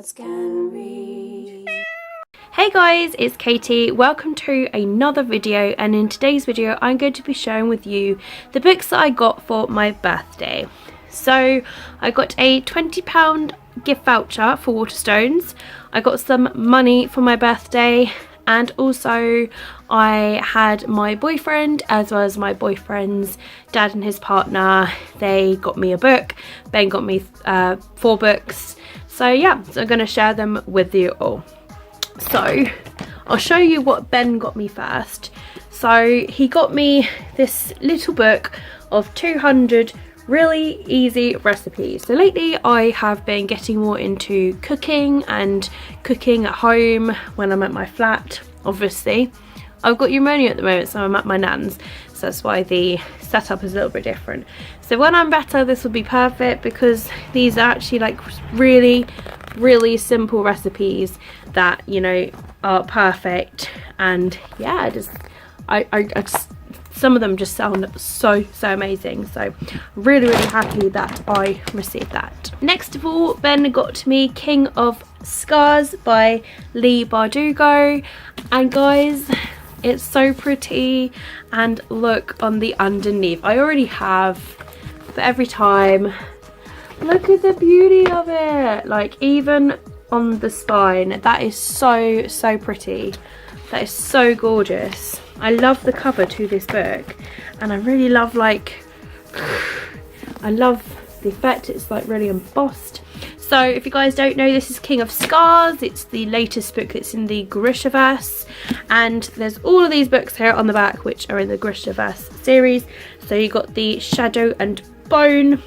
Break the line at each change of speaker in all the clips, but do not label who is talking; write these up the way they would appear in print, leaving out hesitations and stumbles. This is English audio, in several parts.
words can reach.
Hey guys, it's Katie. Welcome to another video, and in today's video I'm going to be sharing with you the books that I got for my birthday. So I got a £20 gift voucher for Waterstones, I got some money for my birthday, and also I had my boyfriend as well as my boyfriend's dad and his partner. They got me a book. Ben got me 4 books. So yeah, so I'm going to share them with you all. So I'll show you what Ben got me first. So he got me this little book of 200 really easy recipes. So lately I have been getting more into cooking and cooking at home when I'm at my flat. Obviously I've got pneumonia at the moment, so I'm at my nan's, so that's why the setup is a little bit different. So when I'm better, this will be perfect because these are actually like really simple recipes that, you know, are perfect. And yeah, I just some of them just sound so amazing. So really happy that I received that. Next of all, Ben got me King of Scars by Leigh Bardugo, and guys, it's so pretty. And look on the underneath, I already have, but every time, look at the beauty of it. Like even on the spine, that is so pretty. That is so gorgeous. I love the cover to this book, and I really love, like, I love the effect. It's like really embossed. So if you guys don't know, this is King of Scars. It's the latest book that's in the Grishaverse, and there's all of these books here on the back which are in the Grishaverse series. So you got the Shadow and Bone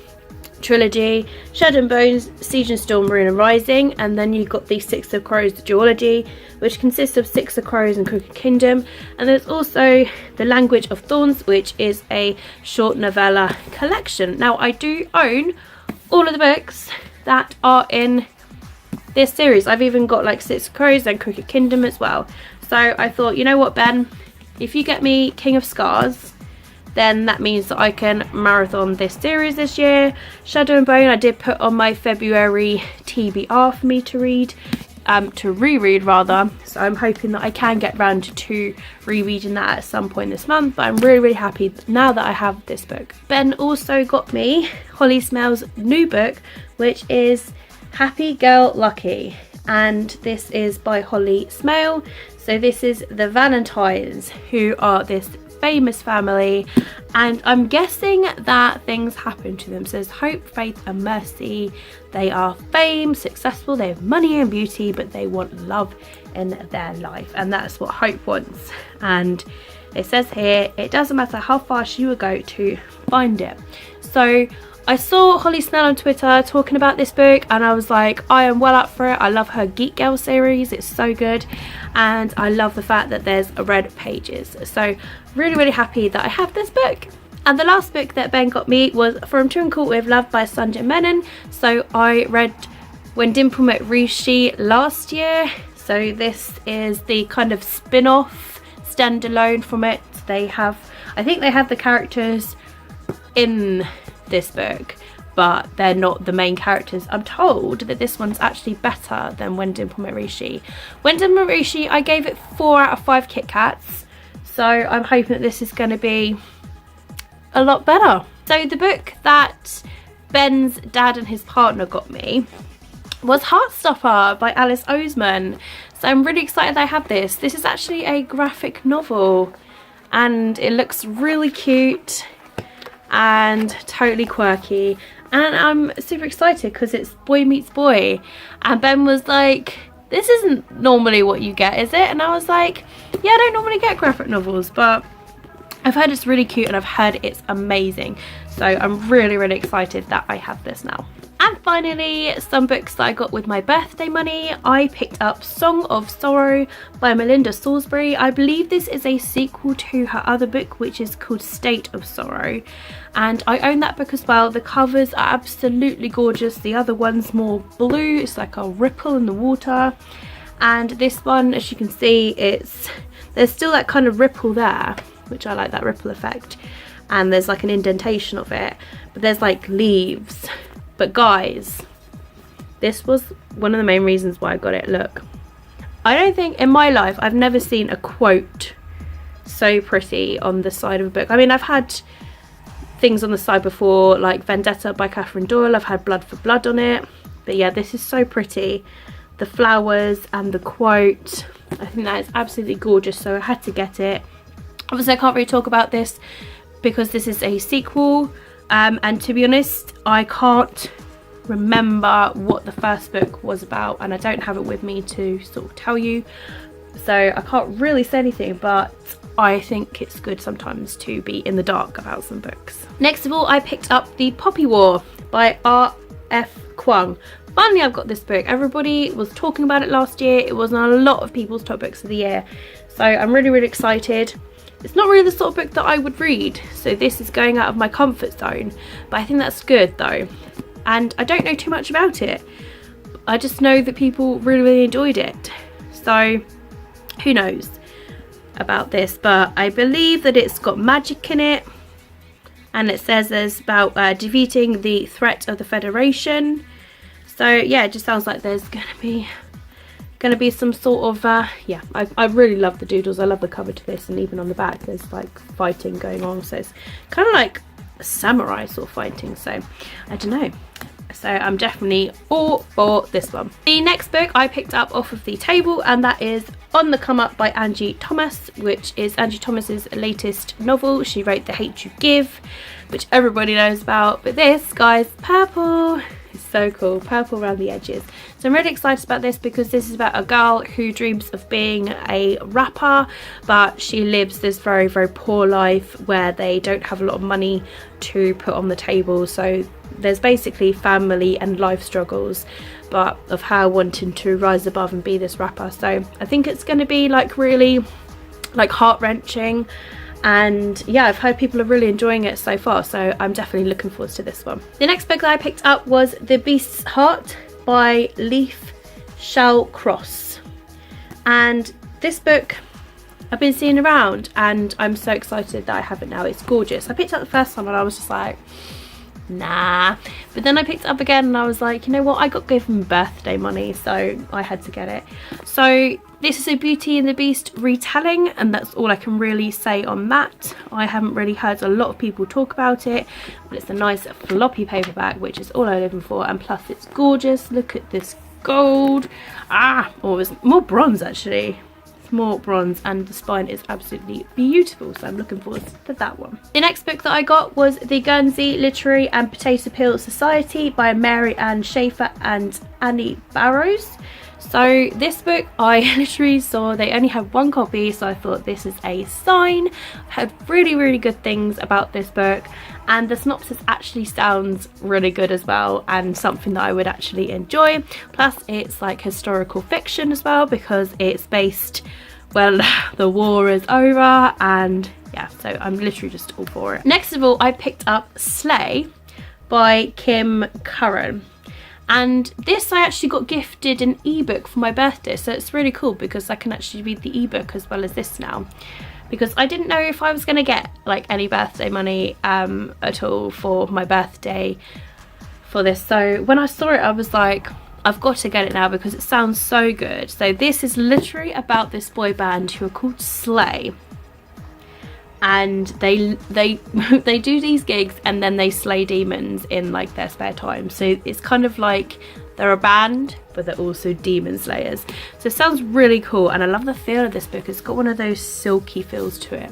trilogy, Shadow and Bones, Siege and Storm, Ruin and Rising, and then you've got the Six of Crows duology, which consists of Six of Crows and Crooked Kingdom. And there's also the Language of Thorns, which is a short novella collection. Now I do own all of the books that are in this series. I've even got like Six of Crows and Crooked Kingdom as well. So I thought, you know what, Ben, if you get me King of Scars, then that means that I can marathon this series this year. Shadow and Bone I did put on my February TBR for me to read, to reread rather. So I'm hoping that I can get round to rereading that at some point this month. But I'm really happy now that I have this book. Ben also got me Holly Smale's new book, which is Happy Girl Lucky, and this is by Holly Smale. So this is the Valentines, who are this famous family, and I'm guessing that things happen to them. So there's hope, faith and mercy. They are famed, successful, they have money and beauty, but they want love in their life, and that's what Hope wants. And it says here, it doesn't matter how far she will go to find it. So I saw Holly Smale on Twitter talking about this book, and I was like, I am well up for it. I love her Geek Girl series, it's so good, and I love the fact that there's red pages. So really happy that I have this book. And the last book that Ben got me was From Twinkle with Love by Sanjay Menon. So I read When Dimple Met Rishi last year, so this is the kind of spin-off standalone from it. They have, I think they have the characters in this book, but they're not the main characters. I'm told that this one's actually better than When Dimple Met Rishi. When Dimple Met Rishi, I gave it 4 out of 5 Kit Kats, so I'm hoping that this is going to be a lot better. So the book that Ben's dad and his partner got me was Heartstopper by Alice Oseman. So I'm really excited I have this. This is actually a graphic novel, and it looks really cute and totally quirky, and I'm super excited because it's boy meets boy. And Ben was like, this isn't normally what you get, is it? And I was like, yeah, I don't normally get graphic novels, but I've heard it's really cute and I've heard it's amazing. So I'm really excited that I have this now. And finally, some books that I got with my birthday money. I picked up Song of Sorrow by Melinda Salisbury. I believe this is a sequel to her other book, which is called State of Sorrow. And I own that book as well. The covers are absolutely gorgeous. The other one's more blue. It's like a ripple in the water. And this one, as you can see, there's still that kind of ripple there, which I like, that ripple effect. And there's like an indentation of it. But there's like leaves. But guys, this was one of the main reasons why I got it. Look, I don't think in my life I've never seen a quote so pretty on the side of a book. I mean, I've had things on the side before, like Vendetta by Catherine Doyle. I've had Blood for Blood on it, but yeah, this is so pretty. The flowers and the quote, I think that is absolutely gorgeous, so I had to get it. Obviously I can't really talk about this because this is a sequel, and to be honest, I can't remember what the first book was about, and I don't have it with me to sort of tell you, so I can't really say anything, but I think it's good sometimes to be in the dark about some books. Next of all, I picked up The Poppy War by R.F. Kuang. Finally, I've got this book. Everybody was talking about it last year. It was on a lot of people's top books of the year, so I'm really, really excited. It's not really the sort of book that I would read, so this is going out of my comfort zone, but I think that's good though. And I don't know too much about it. I just know that people really, really enjoyed it. So who knows about this, but I believe that it's got magic in it, and it says there's about defeating the threat of the Federation. So yeah, it just sounds like there's gonna be some sort of yeah, I really love the doodles. I love the cover to this, and even on the back there's like fighting going on, so it's kind of like a samurai sort of fighting, so I don't know. So I'm definitely all for this one. The next book I picked up off of the table, and that is On the Come Up by Angie Thomas, which is Angie Thomas's latest novel. She wrote The Hate You Give, which everybody knows about, but this, guys, purple. It's so cool, purple around the edges. So I'm really excited about this because this is about a girl who dreams of being a rapper, but she lives this very, very poor life where they don't have a lot of money to put on the table. So there's basically family and life struggles, but of her wanting to rise above and be this rapper. So I think it's going to be like really like heart-wrenching, and yeah, I've heard people are really enjoying it so far, so I'm definitely looking forward to this one. The next book that I picked up was The Beast's Heart by Leaf Shallcross, and this book I've been seeing around and I'm so excited that I have it now. It's gorgeous. I picked it up the first time and I was just like, nah, but then I picked it up again and I was like, you know what, I got given birthday money, so I had to get it. So this is a Beauty and the Beast retelling, and that's all I can really say on that. I haven't really heard a lot of people talk about it, but it's a nice floppy paperback, which is all I'm looking for, and plus it's gorgeous. Look at this gold. Oh, it's more bronze actually. More bronze, and the spine is absolutely beautiful, so I'm looking forward to that one. The next book that I got was The Guernsey Literary and Potato Peel Society by Mary Ann Schaefer and Annie Barrows. So this book I literally saw they only had one copy, so I thought this is a sign. I heard really, really good things about this book, and the synopsis actually sounds really good as well, and something that I would actually enjoy. Plus it's like historical fiction as well, because it's based, well, the war is over, and yeah, so I'm literally just all for it. Next of all, I picked up Slay by Kim Curran. And this I actually got gifted an ebook for my birthday, so it's really cool because I can actually read the ebook as well as this now, because I didn't know if I was going to get like any birthday money at all for my birthday for this. So when I saw it I was like, I've got to get it now because it sounds so good. So this is literally about this boy band who are called Slay, and they they do these gigs and then they slay demons in like their spare time. So it's kind of like they're a band, but they're also demon slayers. So it sounds really cool, and I love the feel of this book. It's got one of those silky feels to it.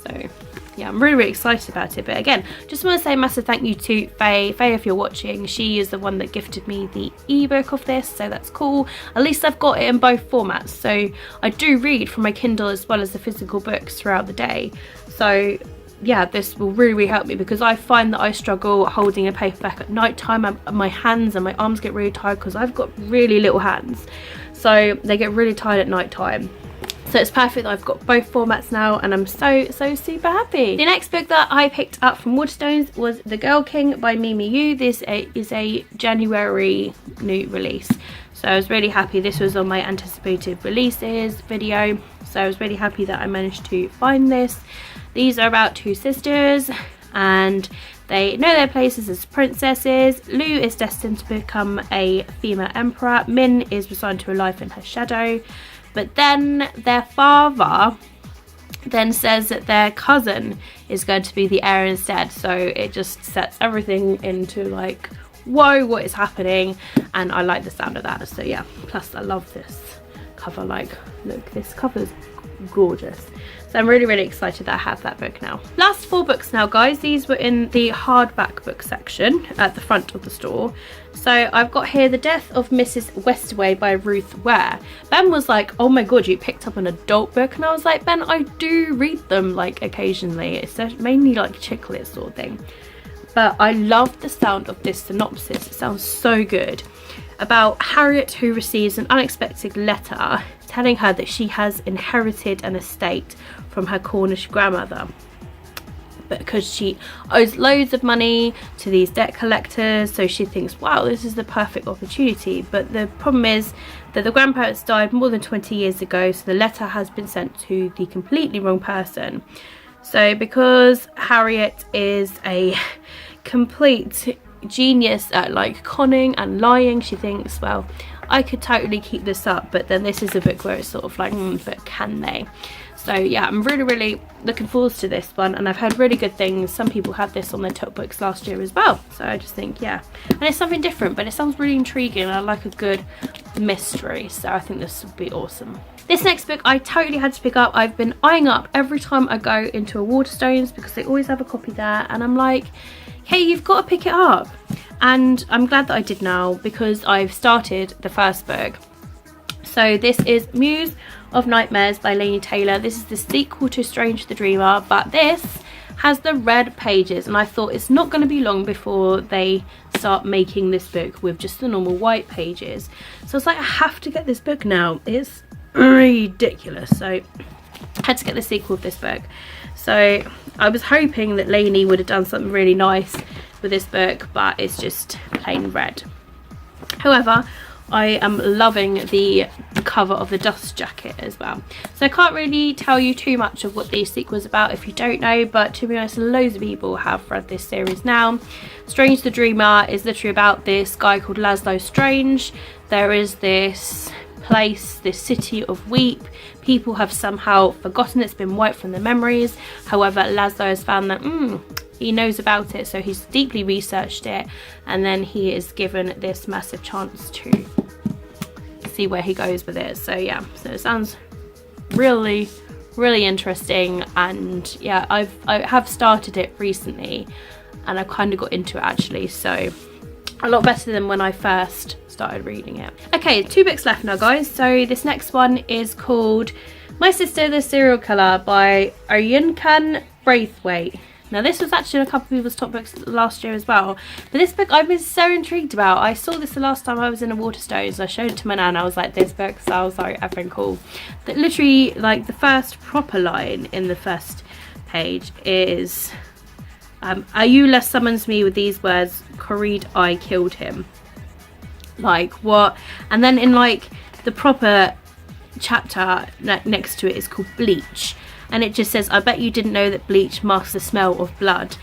So yeah, I'm really, really excited about it. But again, just want to say a massive thank you to Faye. Faye, if you're watching, she is the one that gifted me the ebook of this, so that's cool. At least I've got it in both formats, so I do read from my Kindle as well as the physical books throughout the day. So yeah, this will really, really help me, because I find that I struggle holding a paperback at night time. My hands and my arms get really tired because I've got really little hands, so they get really tired at night time. So it's perfect that I've got both formats now, and I'm so super happy. The next book that I picked up from Waterstones was The Girl King by Mimi Yu. This is a January new release, so I was really happy. This was on my anticipated releases video, so I was really happy that I managed to find this. These are about two sisters, and They know their places as princesses. Lu is destined to become a female emperor. Min is resigned to a life in her shadow. But then their father then says that their cousin is going to be the heir instead. So it just sets everything into like, whoa, what is happening? And I like the sound of that. So yeah, plus I love this cover. Like, look, this cover's gorgeous. So I'm really excited that I have that book now. Last 4 books now, guys. These were in the hardback book section at the front of the store. So I've got here The Death of Mrs. Westaway by Ruth Ware. Ben was like, oh my god, you picked up an adult book. And I was like, Ben, I do read them like occasionally. It's mainly like chick lit sort of thing. But I love the sound of this synopsis. It sounds so good. About Harriet, who receives an unexpected letter telling her that she has inherited an estate from her Cornish grandmother, but because she owes loads of money to these debt collectors, so she thinks, wow, this is the perfect opportunity. But the problem is that the grandparents died more than 20 years ago, so the letter has been sent to the completely wrong person. So because Harriet is a complete genius at like conning and lying, she thinks, well, I could totally keep this up. But then this is a book where it's sort of like, but can they? So yeah, I'm really looking forward to this one, and I've heard really good things. Some people had this on their top books last year as well, so I just think, yeah, and it's something different, but it sounds really intriguing, and I like a good mystery, so I think this would be awesome. This next book I totally had to pick up. I've been eyeing up every time I go into a Waterstones because they always have a copy there, and I'm like, hey, you've got to pick it up. And I'm glad that I did now because I've started the first book. So this is Muse of Nightmares by Laini Taylor. This is the sequel to Strange the Dreamer, but this has the red pages, and I thought it's not going to be long before they start making this book with just the normal white pages. So it's like, I have to get this book now. It's ridiculous. So I had to get the sequel of this book. So I was hoping that Laini would have done something really nice with this book, but it's just plain red. However, I am loving the cover of the dust jacket as well. So I can't really tell you too much of what the sequel is about if you don't know, but to be honest, loads of people have read this series now. Strange the Dreamer is literally about this guy called Laszlo Strange. There is this place, this city of Weep. People have somehow forgotten it's been wiped from their memories. However, Laszlo has found that he knows about it, so he's deeply researched it, and then he is given this massive chance to see where he goes with it. So yeah, so it sounds really interesting, and yeah, I have started it recently and I kind of got into it actually, so a lot better than when I first started reading it. Okay, 2 books left now, guys. So this next one is called My Sister the Serial Killer by Oyinkan Braithwaite. Now this was actually in a couple of people's top books last year as well, but this book I've been so intrigued about. I saw this the last time I was in a Waterstones. I showed it to my nan. I was like, this book sounds like effing cool. That literally, like, the first proper line in the first page is Ayula summons me with these words, Corid, I killed him. Like, what? And then in like the proper chapter next to it is called Bleach, and it just says, I bet you didn't know that bleach masks the smell of blood.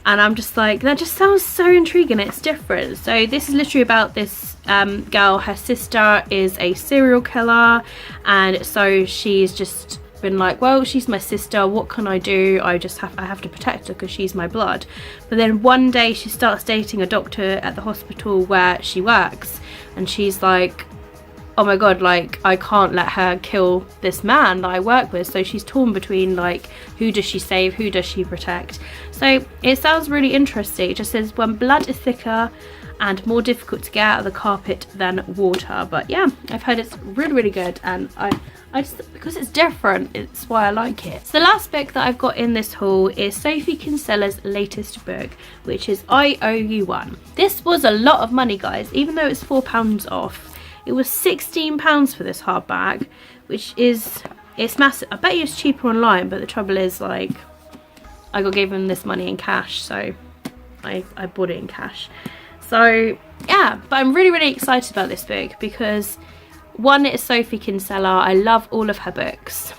And I'm just like, that just sounds so intriguing. It's different. So this is literally about this girl. Her sister is a serial killer, and so she's just been like, well, she's my sister, what can I do? I have to protect her because she's my blood. But then one day she starts dating a doctor at the hospital where she works, and she's like, oh my god, like, I can't let her kill this man that I work with. So she's torn between, like, who does she save, who does she protect? So it sounds really interesting. It just says, when blood is thicker and more difficult to get out of the carpet than water. But yeah, I've heard it's really good, and I just, because it's different, it's why I like it. So the last book that I've got in this haul is Sophie Kinsella's latest book, which is I Owe You One. This was a lot of money, guys, even though it's £4 off. It was £16 for this hardback, which is, it's massive. I bet you it's cheaper online, but the trouble is, like, I got given this money in cash, so I bought it in cash. So yeah, but I'm really excited about this book because, one, it's Sophie Kinsella. I love all of her books.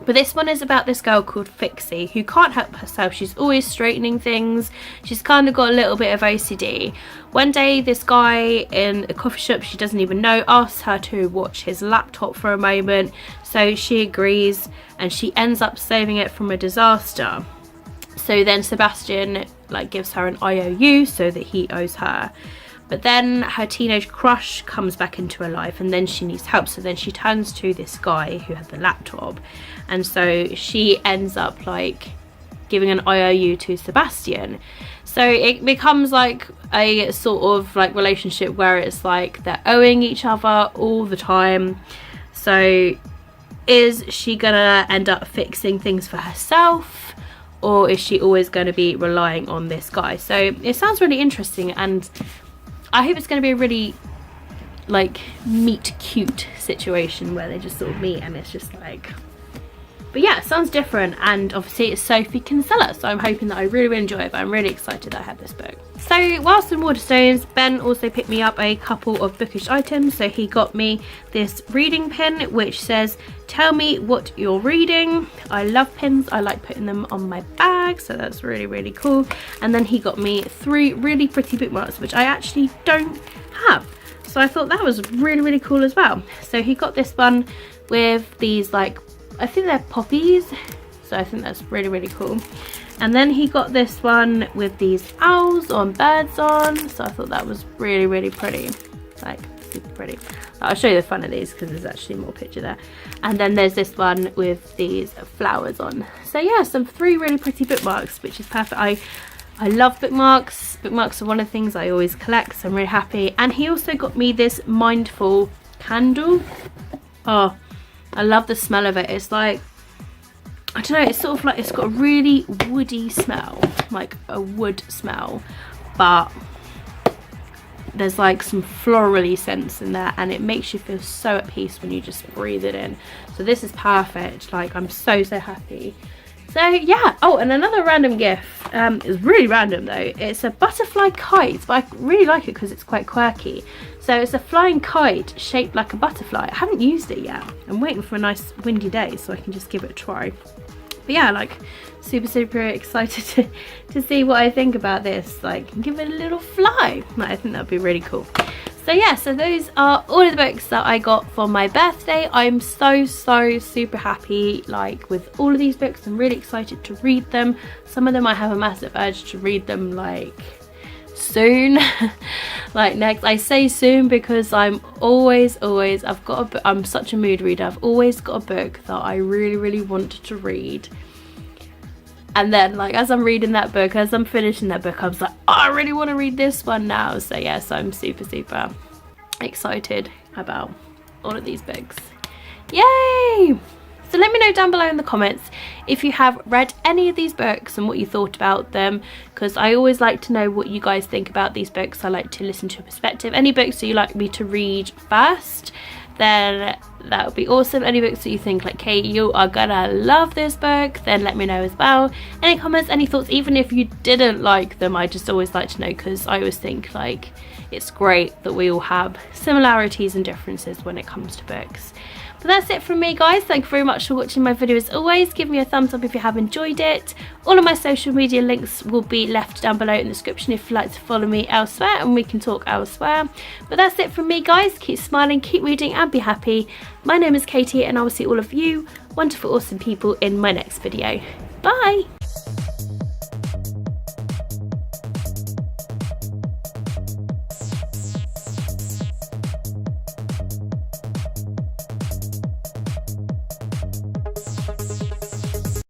But this one is about this girl called Fixie who can't help herself. She's always straightening things. She's kind of got a little bit of OCD. One day this guy in a coffee shop she doesn't even know asks her to watch his laptop for a moment. So she agrees and she ends up saving it from a disaster. So then Sebastian like gives her an IOU so that he owes her. But then her teenage crush comes back into her life and then she needs help. So then she turns to this guy who had the laptop. And so she ends up like giving an IOU to Sebastian. So it becomes like a sort of like relationship where it's like they're owing each other all the time. So is she gonna end up fixing things for herself? Or is she always going to be relying on this guy? So it sounds really interesting and I hope it's going to be a really like meet cute situation where they just sort of meet and it's just like, but yeah, it sounds different and obviously it's Sophie Kinsella, so I'm hoping that I really enjoy it, but I'm really excited that I have this book. So whilst in Waterstones, Ben also picked me up a couple of bookish items. So he got me this reading pin which says tell me what you're reading. I love pins, I like putting them on my bag, so that's really cool. And then he got me 3 really pretty bookmarks which I actually don't have, so I thought that was really cool as well. So he got this one with these like, I think they're poppies, so I think that's really cool. And then he got this one with these owls on birds on, so I thought that was really pretty, like super pretty. I'll show you the front of these because there's actually more picture there. And then there's this one with these flowers on. So yeah, some 3 really pretty bookmarks, which is perfect. I love bookmarks. Bookmarks are one of the things I always collect, so I'm really happy. And he also got me this mindful candle. Oh, I love the smell of it. It's like, I don't know, it's sort of like, it's got a really woody smell, like a wood smell, but there's like some florally scents in there and it makes you feel so at peace when you just breathe it in. So this is perfect. Like, I'm so happy. So yeah. Oh, and another random gift, it's really random though. It's a butterfly kite, but I really like it because it's quite quirky. So it's a flying kite shaped like a butterfly. I haven't used it yet. I'm waiting for a nice windy day so I can just give it a try. But yeah, like super excited to see what I think about this. Like, give it a little fly. Like, I think that'd be really cool. So yeah, so those are all of the books that I got for my birthday. I'm so super happy like with all of these books. I'm really excited to read them. Some of them I have a massive urge to read them like soon. Like next, I say soon because I'm always I've got a book. I'm such a mood reader. I've always got a book that I really wanted to read, and then like as I'm reading that book, as I'm finishing that book, I was like, oh, I really want to read this one now. So yes, I'm super excited about all of these books. Yay! So let me know down below in the comments if you have read any of these books and what you thought about them, because I always like to know what you guys think about these books. I like to listen to a perspective. Any books that you like me to read first, then that would be awesome. Any books that you think like, Kate, you are gonna love this book, then let me know as well. Any comments, any thoughts, even if you didn't like them, I just always like to know, because I always think like it's great that we all have similarities and differences when it comes to books. But that's it from me, guys. Thank you very much for watching my video as always. Give me a thumbs up if you have enjoyed it. All of my social media links will be left down below in the description if you'd like to follow me elsewhere and we can talk elsewhere. But that's it from me, guys. Keep smiling, keep reading and be happy. My name is Katie and I will see all of you wonderful awesome people in my next video. Bye!